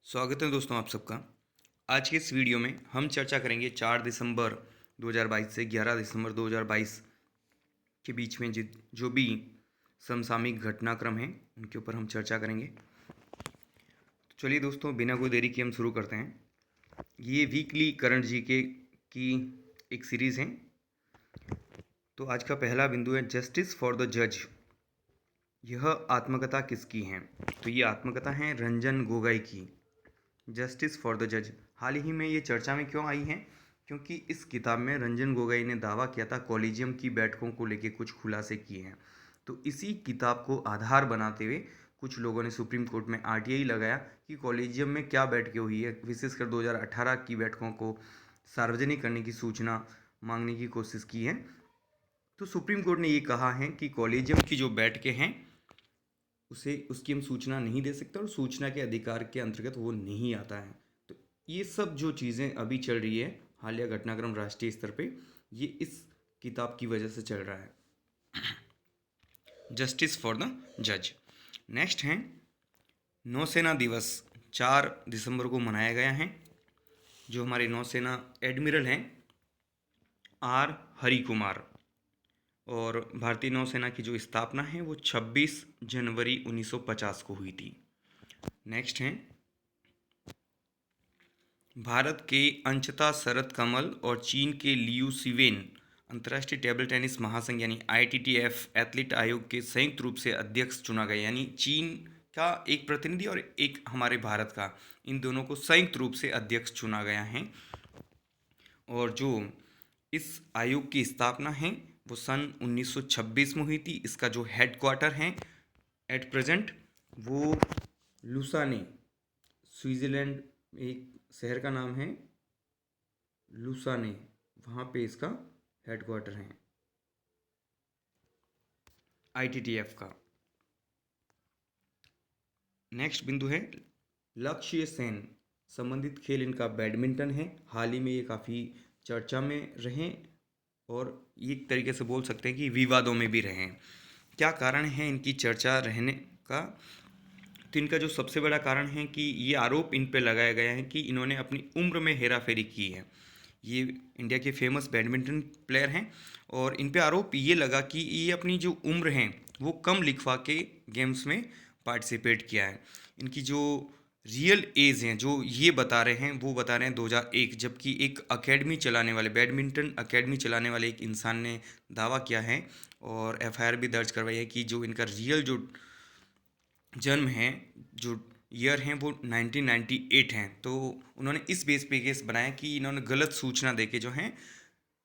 स्वागत है दोस्तों आप सबका। आज के इस वीडियो में हम चर्चा करेंगे 4 दिसंबर 2022 से 11 दिसंबर 2022 के बीच में जो भी समसामयिक घटनाक्रम हैं उनके ऊपर हम चर्चा करेंगे। तो चलिए दोस्तों, बिना कोई देरी के हम शुरू करते हैं। ये वीकली करंट जीके की एक सीरीज़ है। तो आज का पहला बिंदु है जस्टिस फॉर द जज। यह आत्मकथा किसकी है? तो ये आत्मकथा है रंजन गोगोई की, जस्टिस फॉर द जज। हाल ही में ये चर्चा में क्यों आई है? क्योंकि इस किताब में रंजन गोगोई ने दावा किया था कॉलेजियम की बैठकों को लेकर कुछ खुलासे किए हैं। तो इसी किताब को आधार बनाते हुए कुछ लोगों ने सुप्रीम कोर्ट में आरटीआई लगाया कि कॉलेजियम में क्या बैठकें हुई है, विशेषकर 2018 की बैठकों को सार्वजनिक करने की सूचना मांगने की कोशिश की है। तो सुप्रीम कोर्ट ने ये कहा है कि कॉलेजियम की जो बैठकें हैं उसकी हम सूचना नहीं दे सकते और सूचना के अधिकार के अंतर्गत वो नहीं आता है। तो ये सब जो चीज़ें अभी चल रही है, हालिया घटनाक्रम राष्ट्रीय स्तर पे, ये इस किताब की वजह से चल रहा है, जस्टिस फॉर द जज। नेक्स्ट है नौसेना दिवस। 4 दिसंबर को मनाया गया है। जो हमारे नौसेना एडमिरल हैं आर हरि कुमार, और भारतीय नौसेना की जो स्थापना है वो 26 जनवरी 1950 को हुई थी। नेक्स्ट है भारत के अंचता शरत कमल और चीन के लियू सिवेन अंतर्राष्ट्रीय टेबल टेनिस महासंघ यानी आईटीटीएफ एथलीट आयोग के संयुक्त रूप से अध्यक्ष चुना गया। यानी चीन का एक प्रतिनिधि और एक हमारे भारत का, इन दोनों को संयुक्त रूप से अध्यक्ष चुना गया है। और जो इस आयोग की स्थापना है वो सन 1926 में हुई थी। इसका जो हेड क्वार्टर है एट प्रेजेंट वो लुसाने, स्विट्ज़रलैंड, एक शहर का नाम है लुसाने, वहाँ पे इसका हेड क्वार्टर है आईटीटीएफ का। नेक्स्ट बिंदु है लक्ष्य सेन। संबंधित खेल इनका बैडमिंटन है। हाल ही में ये काफ़ी चर्चा में रहे और एक तरीके से बोल सकते हैं कि विवादों में भी रहे। क्या कारण है इनकी चर्चा रहने का? तो इनका जो सबसे बड़ा कारण है कि ये आरोप इन पे लगाया गया है कि इन्होंने अपनी उम्र में हेराफेरी की है। ये इंडिया के फेमस बैडमिंटन प्लेयर हैं और इन पे आरोप ये लगा कि ये अपनी जो उम्र है वो कम लिखवा के गेम्स में पार्टिसिपेट किया है। इनकी जो रियल एज हैं जो ये बता रहे हैं वो बता रहे हैं 2001, जबकि एक अकेडमी चलाने वाले, बैडमिंटन अकेडमी चलाने वाले एक इंसान ने दावा किया है और एफआईआर भी दर्ज करवाई है कि जो इनका रियल जो जन्म है, जो ईयर हैं वो 1998 हैं। तो उन्होंने इस बेस पे केस बनाया कि इन्होंने गलत सूचना देके जो है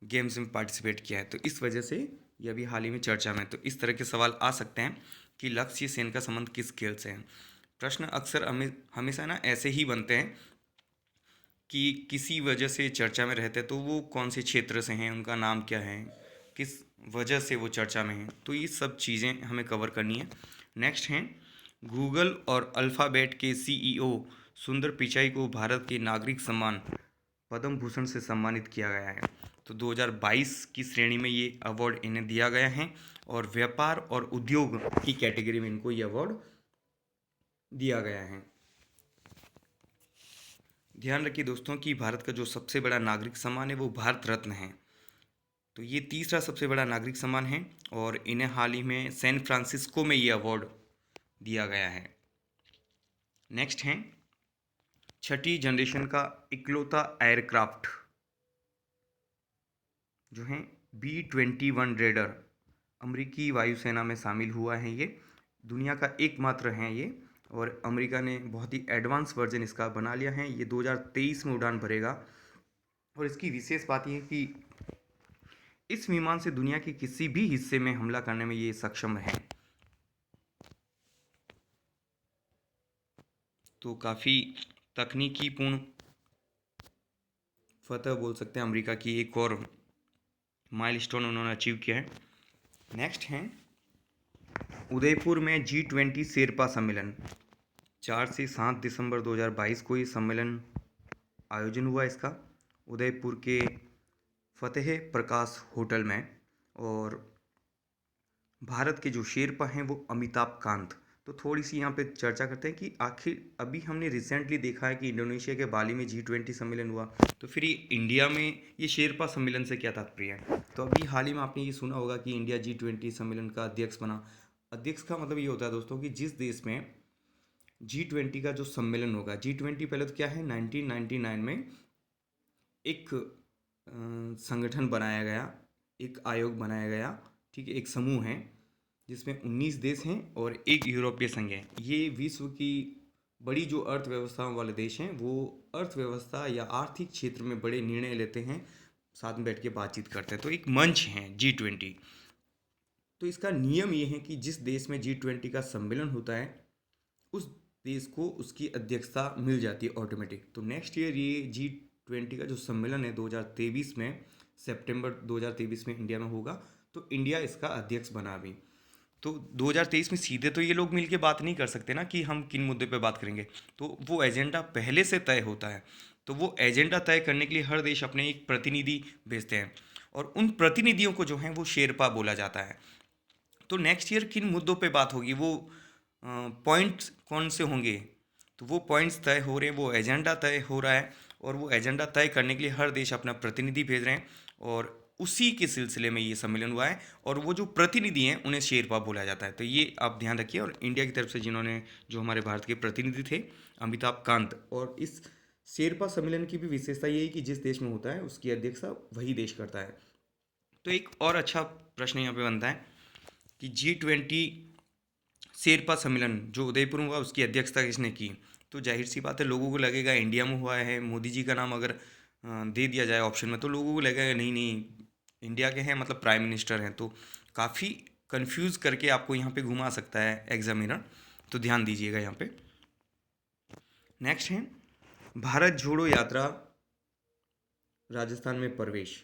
गेम्स में पार्टिसिपेट किया है। तो इस वजह से ये अभी हाल ही में चर्चा में। तो इस तरह के सवाल आ सकते हैं कि लक्ष्य सेन का संबंध किस खेल से है। प्रश्न अक्सर हमेशा ना ऐसे ही बनते हैं कि किसी वजह से चर्चा में रहते हैं, तो वो कौन से क्षेत्र से हैं, उनका नाम क्या है, किस वजह से वो चर्चा में हैं। तो ये सब चीज़ें हमें कवर करनी है। नेक्स्ट हैं गूगल और अल्फ़ाबेट के सीईओ सुंदर पिचाई को भारत के नागरिक सम्मान पद्म भूषण से सम्मानित किया गया है। तो 2022 की श्रेणी में ये अवार्ड इन्हें दिया गया है और व्यापार और उद्योग की कैटेगरी में इनको ये अवार्ड दिया गया है। ध्यान रखिए दोस्तों कि भारत का जो सबसे बड़ा नागरिक सम्मान है वो भारत रत्न है। तो ये तीसरा सबसे बड़ा नागरिक सम्मान है और इन्हें हाल ही में सैन फ्रांसिस्को में ये अवार्ड दिया गया है। नेक्स्ट है छठी जनरेशन का इकलौता एयरक्राफ्ट जो है B-21 रेडर अमेरिकी वायुसेना में शामिल हुआ है। ये दुनिया का एकमात्र है ये, और अमेरिका ने बहुत ही एडवांस वर्जन इसका बना लिया है। ये 2023 में उड़ान भरेगा और इसकी विशेष बात यह है कि इस विमान से दुनिया के किसी भी हिस्से में हमला करने में ये सक्षम है। तो काफ़ी तकनीकीपूर्ण फतह बोल सकते हैं अमेरिका की, एक और माइलस्टोन उन्होंने अचीव किया है। नेक्स्ट है उदयपुर में G20 शेरपा सम्मेलन। 4 से 7 दिसंबर 2022 को ये सम्मेलन आयोजन हुआ इसका उदयपुर के फतेह प्रकाश होटल में। और भारत के जो शेरपा हैं वो अमिताभ कांत, तो थोड़ी सी यहाँ पे चर्चा करते हैं कि आखिर अभी हमने रिसेंटली देखा है कि इंडोनेशिया के बाली में G20 सम्मेलन हुआ, तो फिर ये इंडिया में ये शेरपा सम्मेलन से क्या तात्पर्य है। तो अभी हाल ही में आपने ये सुना होगा कि इंडिया G20 सम्मेलन का अध्यक्ष बना। अध्यक्ष का मतलब ये होता है दोस्तों कि जिस देश में G20 का जो सम्मेलन होगा, G20 पहले तो क्या है, 1999 में एक संगठन बनाया गया, एक आयोग बनाया गया, ठीक है, एक समूह है जिसमें 19 देश हैं और एक यूरोपीय संघ है। ये विश्व की बड़ी जो अर्थव्यवस्थाओं वाले देश हैं वो अर्थव्यवस्था या आर्थिक क्षेत्र में बड़े निर्णय लेते हैं, साथ में बैठ के बातचीत करते हैं, तो एक मंच है G20। तो इसका नियम ये है कि जिस देश में G20 का सम्मेलन होता है उस देश को उसकी अध्यक्षता मिल जाती है ऑटोमेटिक। तो नेक्स्ट ईयर ये G20 का जो सम्मेलन है 2023 में, सितंबर 2023 में इंडिया में होगा, तो इंडिया इसका अध्यक्ष बना भी। तो 2023 में सीधे तो ये लोग मिलके बात नहीं कर सकते ना कि हम किन मुद्दे पे बात करेंगे, तो वो एजेंडा पहले से तय होता है। तो वो एजेंडा तय करने के लिए हर देश अपने एक प्रतिनिधि भेजते हैं और उन प्रतिनिधियों को जो है वो शेरपा बोला जाता है। तो नेक्स्ट ईयर किन मुद्दों पे बात होगी, वो पॉइंट्स कौन से होंगे, तो वो पॉइंट्स तय हो रहे हैं, वो एजेंडा तय हो रहा है और वो एजेंडा तय करने के लिए हर देश अपना प्रतिनिधि भेज रहे हैं और उसी के सिलसिले में ये सम्मेलन हुआ है और वो जो प्रतिनिधि हैं उन्हें शेरपा बोला जाता है। तो ये आप ध्यान रखिए। और इंडिया की तरफ से जिन्होंने, जो हमारे भारत के प्रतिनिधि थे, अमिताभ कांत। और इस शेरपा सम्मेलन की भी विशेषता ये है कि जिस देश में होता है उसकी अध्यक्षता वही देश करता है। तो एक और अच्छा प्रश्न यहाँ पे बनता है कि G20 शेरपा सम्मेलन जो उदयपुर में हुआ उसकी अध्यक्षता किसने की। तो जाहिर सी बात है, लोगों को लगेगा इंडिया में हुआ है, मोदी जी का नाम अगर दे दिया जाए ऑप्शन में तो लोगों को लगेगा नहीं नहीं इंडिया के हैं, मतलब प्राइम मिनिस्टर हैं। तो काफ़ी कंफ्यूज करके आपको यहाँ पे घुमा सकता है एग्जामिनर, तो ध्यान दीजिएगा यहाँ पे। नेक्स्ट है भारत जोड़ो यात्रा राजस्थान में प्रवेश।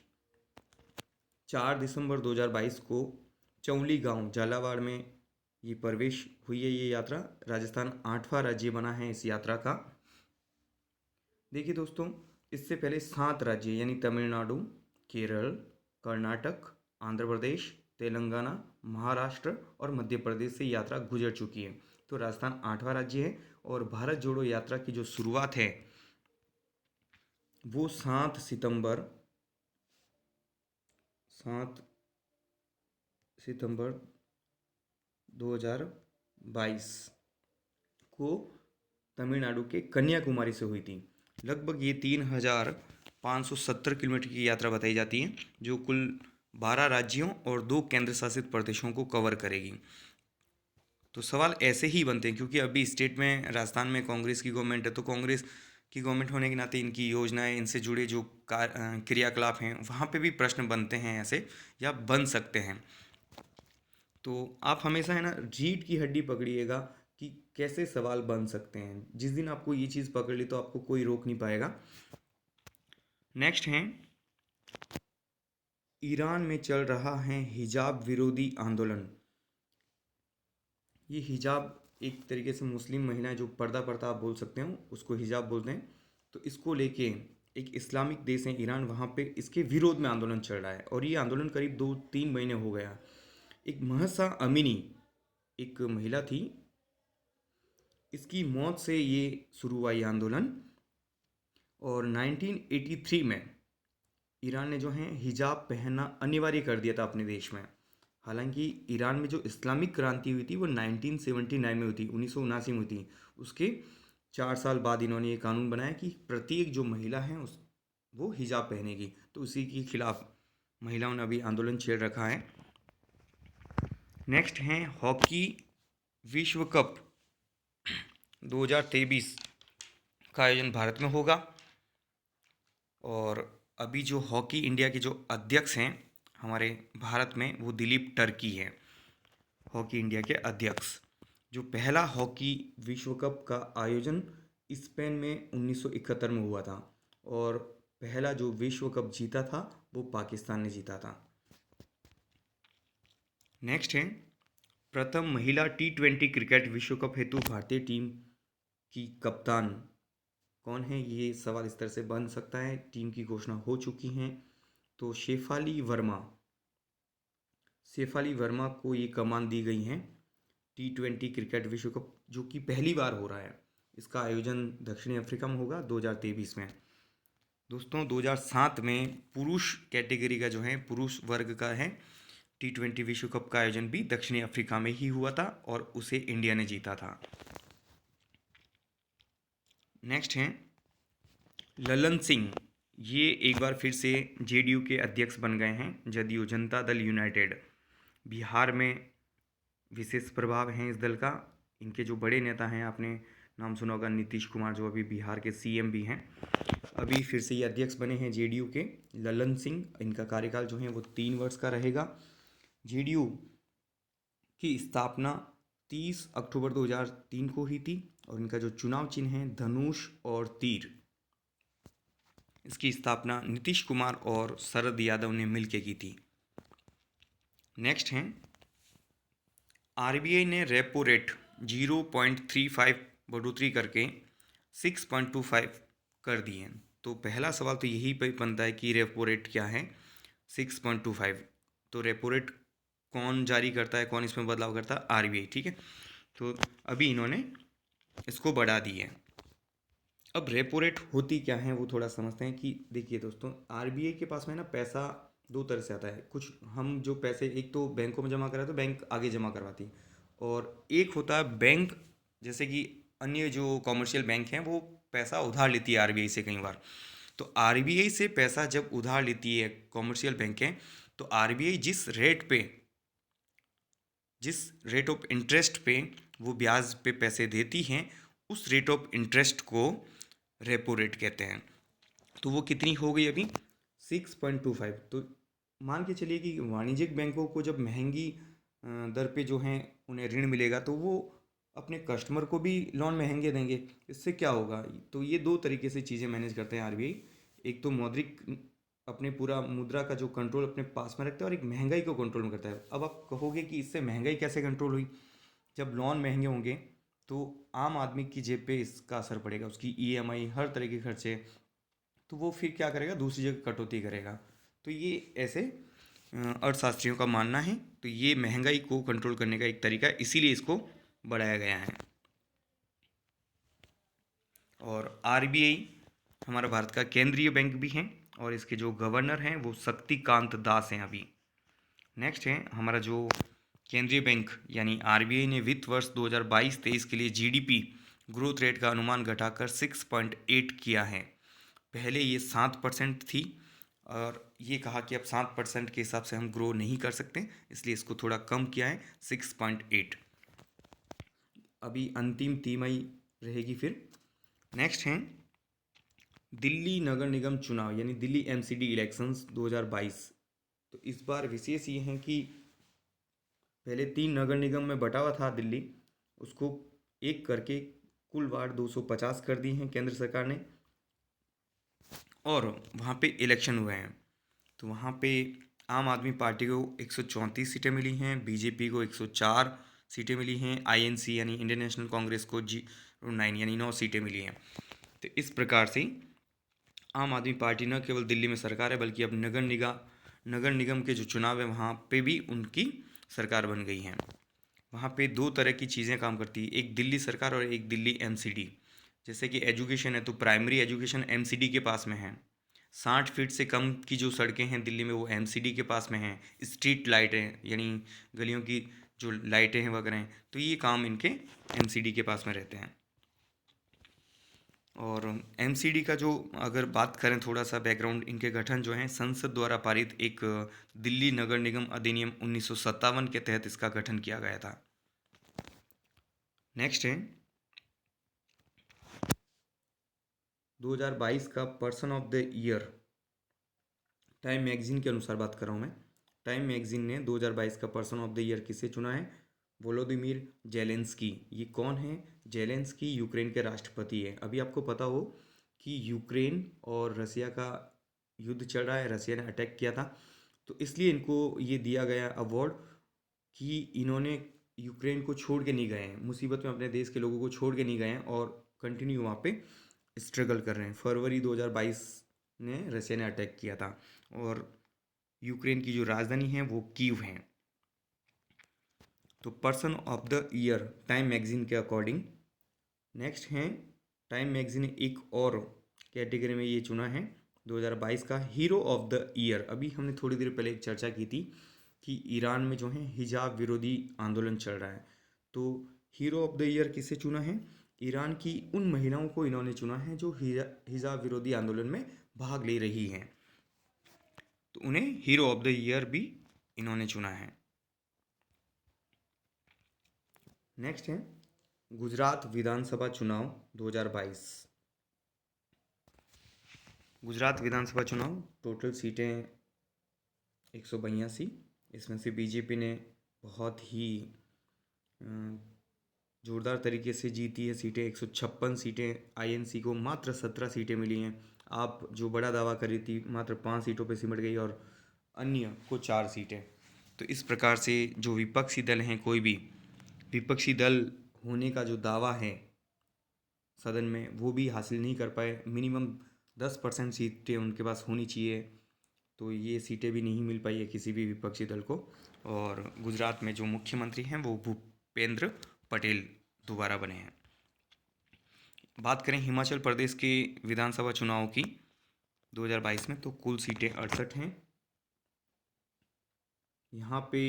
4 दिसंबर 2022 को चौली गांव झालावाड़ में ये प्रवेश हुई है। ये यात्रा, राजस्थान 8वां राज्य बना है इस यात्रा का। देखिए दोस्तों, इससे पहले 7 राज्य यानी तमिलनाडु, केरल, कर्नाटक, आंध्र प्रदेश, तेलंगाना, महाराष्ट्र और मध्य प्रदेश से यात्रा गुजर चुकी है। तो राजस्थान 8वां राज्य है और भारत जोड़ो यात्रा की जो शुरुआत है वो 7 सितंबर 2022 को तमिलनाडु के कन्याकुमारी से हुई थी। लगभग ये 3570 किलोमीटर की यात्रा बताई जाती है जो कुल 12 राज्यों और 2 केंद्र शासित प्रदेशों को कवर करेगी। तो सवाल ऐसे ही बनते हैं क्योंकि अभी स्टेट में, राजस्थान में कांग्रेस की गवर्नमेंट है, तो कांग्रेस की गवर्नमेंट होने के नाते इनकी योजनाएं, इनसे जुड़े जो क्रियाकलाप हैं वहाँ पे भी प्रश्न बनते हैं ऐसे, या बन सकते हैं। तो आप हमेशा है ना रीढ़ की हड्डी पकड़िएगा कि कैसे सवाल बन सकते हैं। जिस दिन आपको ये चीज़ पकड़ ली तो आपको कोई रोक नहीं पाएगा। नेक्स्ट है, ईरान में चल रहा है हिजाब विरोधी आंदोलन। ये हिजाब एक तरीके से मुस्लिम महिलाएं जो पर्दा पड़ता आप बोल सकते हो, उसको हिजाब बोलते हैं। तो इसको लेके एक इस्लामिक देश है ईरान, वहाँ पे इसके विरोध में आंदोलन चल रहा है और ये आंदोलन करीब 2-3 महीने हो गया। एक महसा अमीनी एक महिला थी, इसकी मौत से ये शुरू हुआ ये आंदोलन। और 1983 में ईरान ने जो है हिजाब पहनना अनिवार्य कर दिया था अपने देश में। हालांकि ईरान में जो इस्लामिक क्रांति हुई थी वो 1979 में हुई थी, 1979 में हुई थी। उसके 4 साल बाद इन्होंने ये कानून बनाया कि प्रत्येक जो महिला है उस वो हिजाब पहनेगी। तो उसी के खिलाफ महिलाओं ने अभी आंदोलन छेड़ रखा है। नेक्स्ट है हॉकी विश्व कप 2023 का आयोजन भारत में होगा और अभी जो हॉकी इंडिया के जो अध्यक्ष हैं हमारे भारत में वो दिलीप टर्की है, हॉकी इंडिया के अध्यक्ष। जो पहला हॉकी विश्व कप का आयोजन स्पेन में 1971 में हुआ था और पहला जो विश्व कप जीता था वो पाकिस्तान ने जीता था। नेक्स्ट है, प्रथम महिला T20 क्रिकेट विश्व कप हेतु भारतीय टीम की कप्तान कौन है, ये सवाल इस तरह से बन सकता है। टीम की घोषणा हो चुकी हैं। तो शेफाली वर्मा को ये कमान दी गई हैं T20 क्रिकेट विश्व कप जो कि पहली बार हो रहा है। इसका आयोजन दक्षिणी अफ्रीका में होगा 2023 में। दोस्तों 2007 में पुरुष कैटेगरी का जो है पुरुष वर्ग का है T20 विश्व कप का आयोजन भी दक्षिणी अफ्रीका में ही हुआ था और उसे इंडिया ने जीता था। नेक्स्ट हैं ललन सिंह। ये एक बार फिर से जेडीयू के अध्यक्ष बन गए हैं, जदयू जनता दल यूनाइटेड। बिहार में विशेष प्रभाव हैं इस दल का। इनके जो बड़े नेता हैं, आपने नाम सुना होगा नीतीश कुमार, जो अभी बिहार के सीएम भी हैं। अभी फिर से ये अध्यक्ष बने हैं जेडीयू के ललन सिंह। इनका कार्यकाल जो है वो 3 वर्ष का रहेगा। जेडीयू की स्थापना 30 अक्टूबर 2003 को ही थी और इनका जो चुनाव चिन्ह है धनुष और तीर। इसकी स्थापना नीतीश कुमार और शरद यादव ने मिलकर की थी। नेक्स्ट हैं आरबीआई ने रेपो रेट 0.35 बढ़ोतरी करके 6.25 कर दिए। तो पहला सवाल तो यही पे बनता है कि रेपो रेट क्या है 6.25। तो रेपो रेट कौन जारी करता है, कौन इसमें बदलाव करता है? आरबीआई। ठीक है, तो अभी इन्होंने इसको बढ़ा दी है। अब रेपो रेट होती क्या है वो थोड़ा समझते हैं कि देखिए दोस्तों, आरबीआई के पास में ना पैसा दो तरह से आता है। कुछ हम जो पैसे एक तो बैंकों में जमा कराते तो बैंक आगे जमा करवाती है, और एक होता है बैंक, जैसे कि अन्य जो कॉमर्शियल बैंक हैं वो पैसा उधार लेती है आरबीआई से कई बार। तो आरबीआई से पैसा जब उधार लेती है कॉमर्शियल बैंकें, तो आरबीआई जिस रेट ऑफ इंटरेस्ट पे वो ब्याज पे पैसे देती हैं, उस रेट ऑफ इंटरेस्ट को रेपो रेट कहते हैं। तो वो कितनी हो गई अभी 6.25। तो मान के चलिए कि वाणिज्यिक बैंकों को जब महंगी दर पे जो है उन्हें ऋण मिलेगा तो वो अपने कस्टमर को भी लोन महंगे देंगे। इससे क्या होगा? तो ये दो तरीके से चीज़ें मैनेज करते हैं आरबीआई। एक तो मौद्रिक अपने पूरा मुद्रा का जो कंट्रोल अपने पास में रखता है, और एक महंगाई को कंट्रोल में करता है। अब आप कहोगे कि इससे महंगाई कैसे कंट्रोल हुई? जब लोन महंगे होंगे तो आम आदमी की जेब पे इसका असर पड़ेगा, उसकी ईएमआई, हर तरह के खर्चे। तो वो फिर क्या करेगा? दूसरी जगह कटौती करेगा। तो ये ऐसे अर्थशास्त्रियों का मानना है। तो ये महंगाई को कंट्रोल करने का एक तरीका है, इसीलिए इसको बढ़ाया गया है। और आरबीआई हमारा भारत का केंद्रीय बैंक भी है और इसके जो गवर्नर हैं वो शक्तिकांत दास हैं अभी। नेक्स्ट है हमारा जो केंद्रीय बैंक यानी आरबीआई ने वित्त वर्ष 2022-23 के लिए जीडीपी ग्रोथ रेट का अनुमान घटाकर 6.8 किया है। पहले ये 7% थी और ये कहा कि अब 7% के हिसाब से हम ग्रो नहीं कर सकते, इसलिए इसको थोड़ा कम किया है 6.8। अभी अंतिम तिमाही रहेगी फिर। नेक्स्ट हैं दिल्ली नगर निगम चुनाव यानी दिल्ली एमसीडी इलेक्शंस 2022। तो इस बार विशेष ये है कि पहले 3 नगर निगम में बटा हुआ था दिल्ली, उसको एक करके कुल वार्ड 250 कर दी हैं केंद्र सरकार ने, और वहाँ पे इलेक्शन हुए हैं। तो वहाँ पे आम आदमी पार्टी को 134 सीटें मिली हैं, बीजेपी को 104 सीटें मिली हैं, आईएनसी यानी इंडियन नेशनल कांग्रेस को 9 यानी 9 सीटें मिली हैं। तो इस प्रकार से आम आदमी पार्टी न केवल दिल्ली में सरकार है बल्कि अब नगर निगम के जो चुनाव है वहाँ पे भी उनकी सरकार बन गई है। वहाँ पे दो तरह की चीज़ें काम करती है, एक दिल्ली सरकार और एक दिल्ली एमसीडी। जैसे कि एजुकेशन है तो प्राइमरी एजुकेशन एमसीडी के पास में है। 60 फीट से कम की जो सड़कें हैं दिल्ली में वो एमसीडी के पास में हैं। स्ट्रीट लाइटें यानी गलियों की जो लाइटें हैं वगैरह हैं, तो ये काम इनके एमसीडी के पास में रहते हैं। और एमसीडी का जो अगर बात करें थोड़ा सा बैकग्राउंड, इनके गठन जो है संसद द्वारा पारित एक दिल्ली नगर निगम अधिनियम 1957 के तहत इसका गठन किया गया था। नेक्स्ट है 2022 का person of the year. Time magazine के अनुसार बात कर रहा हूँ मैं। टाइम मैगजीन ने 2022 का पर्सन ऑफ द ईयर किसे चुना है? Volodymyr Zelensky. ये कौन है? जेलेंस्की यूक्रेन के राष्ट्रपति है। अभी आपको पता हो कि यूक्रेन और रसिया का युद्ध चल रहा है, रसिया ने अटैक किया था, तो इसलिए इनको ये दिया गया अवार्ड कि इन्होंने यूक्रेन को छोड़ के नहीं गए हैं, मुसीबत में अपने देश के लोगों को छोड़ के नहीं गए हैं और कंटिन्यू वहाँ पे स्ट्रगल कर रहे हैं। फरवरी 2022 ने रसिया ने अटैक किया था और यूक्रेन की जो राजधानी है वो कीव है। तो person of the year time magazine के अकॉर्डिंग। नेक्स्ट हैं, टाइम मैगजीन ने एक और कैटेगरी में ये चुना है 2022 का हीरो ऑफ द ईयर। अभी हमने थोड़ी देर पहले एक चर्चा की थी कि ईरान में जो है हिजाब विरोधी आंदोलन चल रहा है, तो हीरो ऑफ द ईयर किसे चुना है? ईरान की उन महिलाओं को इन्होंने चुना है जो हिजाब विरोधी आंदोलन में भाग ले रही हैं, तो उन्हें हीरो ऑफ द ईयर भी इन्होंने चुना है। नेक्स्ट है गुजरात विधानसभा चुनाव 2022। गुजरात विधानसभा चुनाव, टोटल सीटें 182, इसमें से बीजेपी ने बहुत ही ज़ोरदार तरीके से जीती है सीटें। 156 सीटें, आईएनसी को मात्र 17 सीटें मिली हैं। आप जो बड़ा दावा करी थी मात्र 5 सीटों पे सिमट गई और अन्य को 4 सीटें। तो इस प्रकार से जो विपक्षी दल हैं, कोई भी विपक्षी दल होने का जो दावा है सदन में, वो भी हासिल नहीं कर पाए। मिनिमम 10% सीटें उनके पास होनी चाहिए, तो ये सीटें भी नहीं मिल पाई है किसी भी विपक्षी दल को। और गुजरात में जो मुख्यमंत्री हैं वो भूपेंद्र पटेल दोबारा बने हैं। बात करें हिमाचल प्रदेश के विधानसभा चुनाव की 2022 में, तो कुल सीटें 68 हैं। यहाँ पे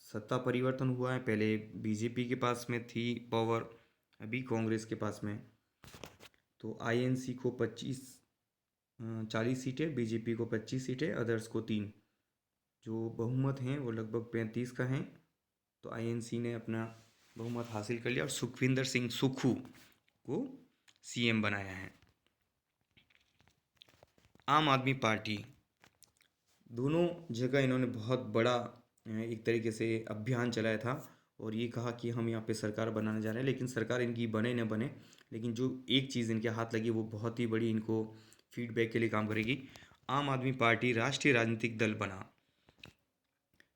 सत्ता परिवर्तन हुआ है, पहले बीजेपी के पास में थी पावर, अभी कांग्रेस के पास में। तो आईएनसी को 40 सीटें, बीजेपी को 25 सीटें, अदर्स को 3। जो बहुमत हैं वो लगभग 35 का हैं, तो आईएनसी ने अपना बहुमत हासिल कर लिया और सुखविंदर सिंह सुक्खू को सीएम बनाया है। आम आदमी पार्टी, दोनों जगह इन्होंने बहुत बड़ा एक तरीके से अभियान चलाया था और ये कहा कि हम यहाँ पे सरकार बनाने जा रहे हैं, लेकिन सरकार इनकी बने न बने, लेकिन जो एक चीज़ इनके हाथ लगी वो बहुत ही बड़ी इनको फीडबैक के लिए काम करेगी। आम आदमी पार्टी राष्ट्रीय राजनीतिक दल बना,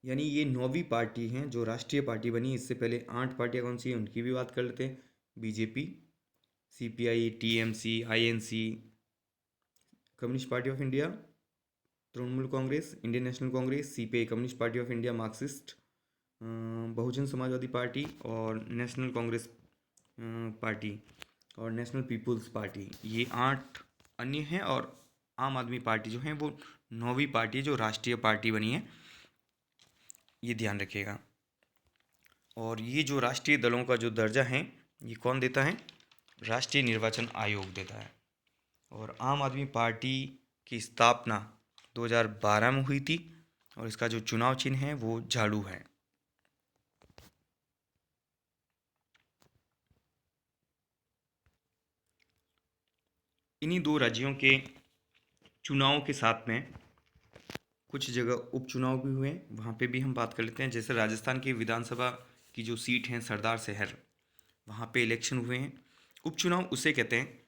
यानी ये 9वीं पार्टी है जो राष्ट्रीय पार्टी बनी। इससे पहले 8 पार्टियाँ कौन सी हैं उनकी भी बात कर लेते हैं। BJP, CPI, TMC, INC, communist party of India, Trinamool Congress, Indian national Congress, CPI communist party of India, Marxist, Bahujan Samajwadi party और नेशनल कांग्रेस पार्टी और नेशनल पीपुल्स पार्टी, ये 8 अन्य हैं। और आम आदमी पार्टी जो है वो 9वीं पार्टी है जो राष्ट्रीय पार्टी बनी है, ये ध्यान रखिएगा। और ये जो राष्ट्रीय दलों का जो दर्जा है ये कौन देता है? राष्ट्रीय निर्वाचन आयोग देता है। और आम आदमी पार्टी की स्थापना 2012 में हुई थी और इसका जो चुनाव चिन्ह है वो झाड़ू है। इन्हीं 2 राज्यों के चुनावों के साथ में कुछ जगह उपचुनाव भी हुए, वहाँ पे भी हम बात कर लेते हैं। जैसे राजस्थान की विधानसभा की जो सीट है सरदार शहर, वहाँ पे इलेक्शन हुए हैं। उपचुनाव उसे कहते हैं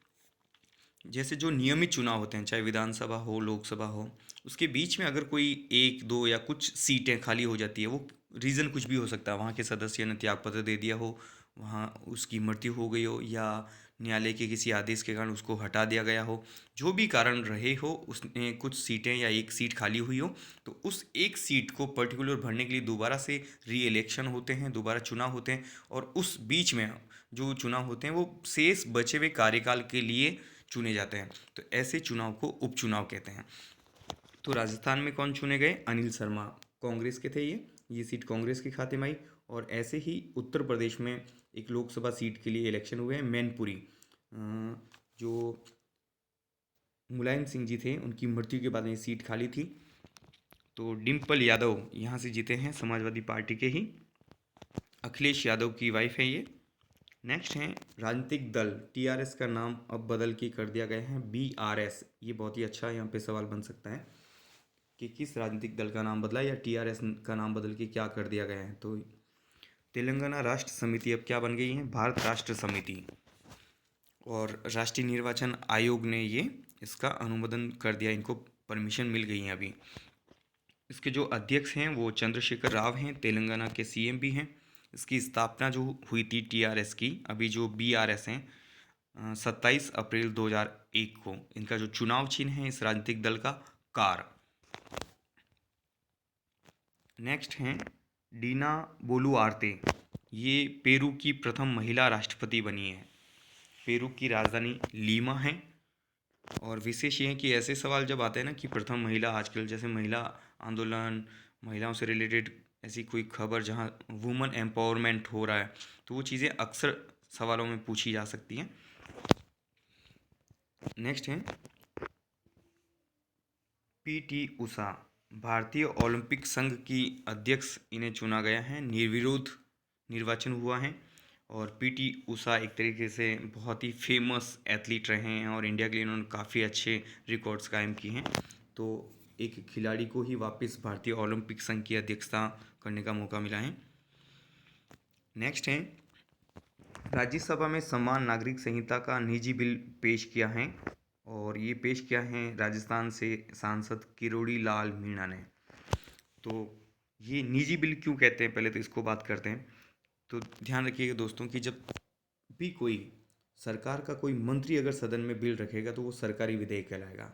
जैसे जो नियमित चुनाव होते हैं, चाहे विधानसभा हो, लोकसभा हो, उसके बीच में अगर कोई 1, 2 या कुछ सीटें खाली हो जाती है, वो रीज़न कुछ भी हो सकता है। वहाँ के सदस्य ने त्यागपत्र दे दिया हो, वहाँ उसकी मृत्यु हो गई हो, या न्यायालय के किसी आदेश के कारण उसको हटा दिया गया हो, जो भी कारण रहे हो, उसने कुछ सीटें या एक सीट खाली हुई हो, तो उस एक सीट को पर्टिकुलर भरने के लिए दोबारा से री इलेक्शन होते हैं, दोबारा चुनाव होते हैं। और उस बीच में जो चुनाव होते हैं वो शेष बचे हुए कार्यकाल के लिए चुने जाते हैं, तो ऐसे चुनाव को उपचुनाव कहते हैं। तो राजस्थान में कौन चुने गए? अनिल शर्मा, कांग्रेस के थे ये सीट कांग्रेस के खाते में आई। और ऐसे ही उत्तर प्रदेश में एक लोकसभा सीट के लिए इलेक्शन हुए हैं, मैनपुरी, जो मुलायम सिंह जी थे उनकी मृत्यु के बाद में सीट खाली थी, तो डिम्पल यादव यहाँ से जीते हैं, समाजवादी पार्टी के ही, अखिलेश यादव की वाइफ है ये। नेक्स्ट है राजनीतिक दल, टीआरएस का नाम अब बदल के कर दिया गया है बीआरएस। ये बहुत ही अच्छा यहाँ पे सवाल बन सकता है कि किस राजनीतिक दल का नाम बदला या टीआरएस का नाम बदल के क्या कर दिया गया है। तो तेलंगाना राष्ट्र समिति अब क्या बन गई है? भारत राष्ट्र समिति। और राष्ट्रीय निर्वाचन आयोग ने ये इसका अनुमोदन कर दिया, इनको परमिशन मिल गई है अभी। इसके जो अध्यक्ष हैं वो चंद्रशेखर राव हैं, तेलंगाना के सीएम भी हैं। इसकी स्थापना जो हुई थी टीआरएस की, अभी जो बीआरएस हैं, 27 अप्रैल 2001 को। इनका जो चुनाव चिन्ह है इस राजनीतिक दल का कार। नेक्स्ट हैं डीना बोलू आरते, ये पेरू की प्रथम महिला राष्ट्रपति बनी है। पेरू की राजधानी लीमा है। और विशेष ये है कि ऐसे सवाल जब आते हैं ना कि प्रथम महिला, आजकल जैसे महिला आंदोलन, महिलाओं से रिलेटेड ऐसी कोई खबर जहाँ वुमन एम्पावरमेंट हो रहा है, तो वो चीज़ें अक्सर सवालों में पूछी जा सकती हैं। नेक्स्ट है पीटी उषा, भारतीय ओलंपिक संघ की अध्यक्ष इन्हें चुना गया है, निर्विरोध निर्वाचन हुआ है। और पीटी उषा एक तरीके से बहुत ही फेमस एथलीट रहे हैं और इंडिया के लिए इन्होंने काफ़ी अच्छे रिकॉर्ड्स कायम किए हैं। तो एक खिलाड़ी को ही वापस भारतीय ओलंपिक संघ की अध्यक्षता करने का मौका मिला है। नेक्स्ट है राज्यसभा में समान नागरिक संहिता का निजी बिल पेश किया है, और ये पेश किया है राजस्थान से सांसद किरोड़ी लाल मीणा ने। तो ये निजी बिल क्यों कहते हैं, पहले तो इसको बात करते हैं। तो ध्यान रखिएगा दोस्तों कि जब भी कोई सरकार का कोई मंत्री अगर सदन में बिल रखेगा तो वो सरकारी विधेयक कहलाएगा।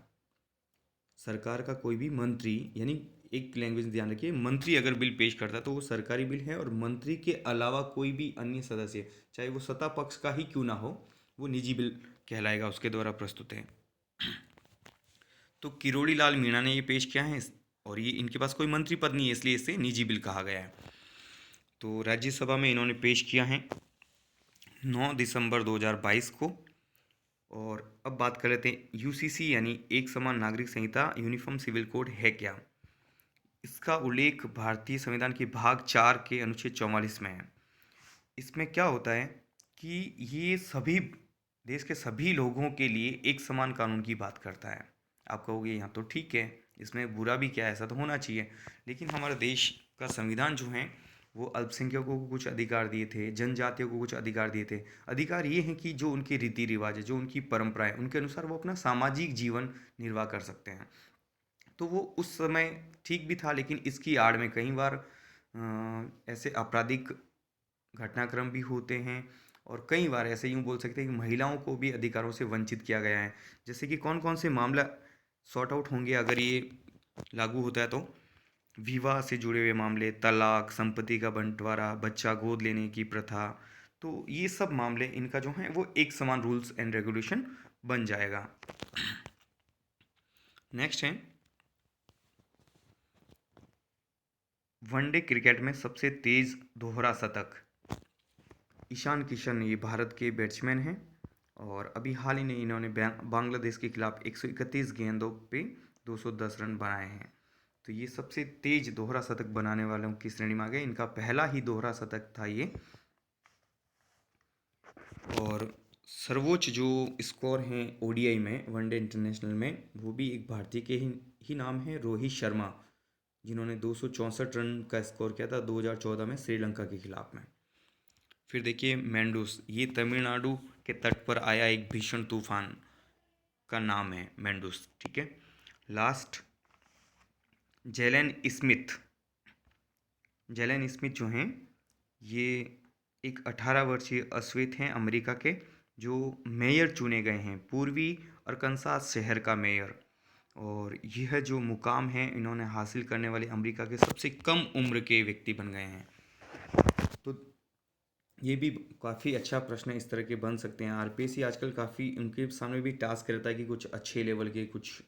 सरकार का कोई भी मंत्री, यानी एक लैंग्वेज ध्यान रखिए, मंत्री अगर बिल पेश करता है तो वो सरकारी बिल है, और मंत्री के अलावा कोई भी अन्य सदस्य, चाहे वो सत्ता पक्ष का ही क्यों ना हो, वो निजी बिल कहलाएगा, उसके द्वारा प्रस्तुत है। तो किरोड़ी लाल मीणा ने ये पेश किया है, और ये इनके पास कोई मंत्री पद नहीं है, इसलिए इसे निजी बिल कहा गया है। तो राज्यसभा में इन्होंने पेश किया है 9 दिसंबर 2022 को। और अब बात कर लेते हैं यूसीसी यानी एक समान नागरिक संहिता, यूनिफॉर्म सिविल कोड है क्या। इसका उल्लेख भारतीय संविधान के भाग 4 के अनुच्छेद 44 में है। इसमें क्या होता है कि ये सभी देश के सभी लोगों के लिए एक समान कानून की बात करता है। आप कहोगे यहाँ तो ठीक है, इसमें बुरा भी क्या है, ऐसा तो होना चाहिए। लेकिन हमारे देश का संविधान जो है वो अल्पसंख्यकों को कुछ अधिकार दिए थे, जनजातियों को कुछ अधिकार दिए थे। अधिकार ये हैं कि जो उनके रीति रिवाज है, जो उनकी परंपराएं, उनके अनुसार वो अपना सामाजिक जीवन निर्वाह कर सकते हैं। तो वो उस समय ठीक भी था, लेकिन इसकी आड़ में कई बार ऐसे आपराधिक घटनाक्रम भी होते हैं, और कई बार ऐसे यूँ बोल सकते हैं कि महिलाओं को भी अधिकारों से वंचित किया गया है। जैसे कि कौन कौन से मामला सॉर्ट आउट होंगे अगर ये लागू होता है, तो विवाह से जुड़े हुए मामले, तलाक, संपत्ति का बंटवारा, बच्चा गोद लेने की प्रथा, तो ये सब मामले इनका जो है वो एक समान रूल्स एंड रेगुलेशन बन जाएगा। नेक्स्ट है वनडे क्रिकेट में सबसे तेज दोहरा शतक, ईशान किशन, ये भारत के बैट्समैन हैं, और अभी हाल ही में इन्होंने बांग्लादेश के खिलाफ 131 गेंदों पे 210 रन बनाए हैं। तो ये सबसे तेज दोहरा शतक बनाने वालों की श्रेणी में आ गए। इनका पहला ही दोहरा शतक था ये। और सर्वोच्च जो स्कोर हैं ओडीआई में, वनडे इंटरनेशनल में, वो भी एक भारतीय के ही नाम है, रोहित शर्मा, जिन्होंने 264 रन का स्कोर किया था 2014 में श्रीलंका के खिलाफ में। फिर देखिए मैंडूस, ये तमिलनाडु के तट पर आया एक भीषण तूफान का नाम है मैंडूस, ठीक है। लास्ट जेलन स्मिथ, जेलन स्मिथ जो हैं ये एक 18 वर्षीय अश्वेत हैं अमेरिका के, जो मेयर चुने गए हैं, पूर्वी अरकानसास शहर का मेयर। और यह जो मुकाम है इन्होंने हासिल करने वाले अमेरिका के सबसे कम उम्र के व्यक्ति बन गए हैं। तो ये भी काफ़ी अच्छा प्रश्न इस तरह के बन सकते हैं। आरपीएससी आजकल काफ़ी उनके सामने भी टास्क रहता है कि कुछ अच्छे लेवल के, कुछ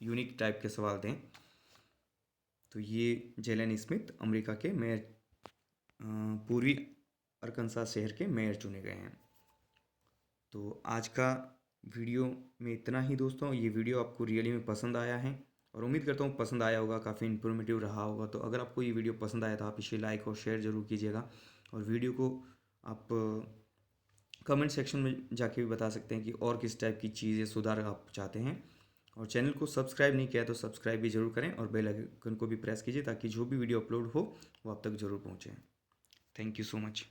यूनिक टाइप के सवाल दें। तो ये जेलन स्मिथ अमेरिका के मेयर, पूर्वी अरकानसास शहर के मेयर चुने गए हैं। तो आज का वीडियो में इतना ही दोस्तों। ये वीडियो आपको रियली में पसंद आया है, और उम्मीद करता हूँ पसंद आया होगा, काफ़ी इन्फॉर्मेटिव रहा होगा। तो अगर आपको ये वीडियो पसंद आया तो आप इसे लाइक और शेयर ज़रूर कीजिएगा, और वीडियो को आप कमेंट सेक्शन में जाके भी बता सकते हैं कि और किस टाइप की चीज़ें सुधार आप चाहते हैं। और चैनल को सब्सक्राइब नहीं किया है तो सब्सक्राइब भी ज़रूर करें, और बेल आइकन को भी प्रेस कीजिए ताकि जो भी वीडियो अपलोड हो वो आप तक ज़रूर पहुँचे। Thank you so much.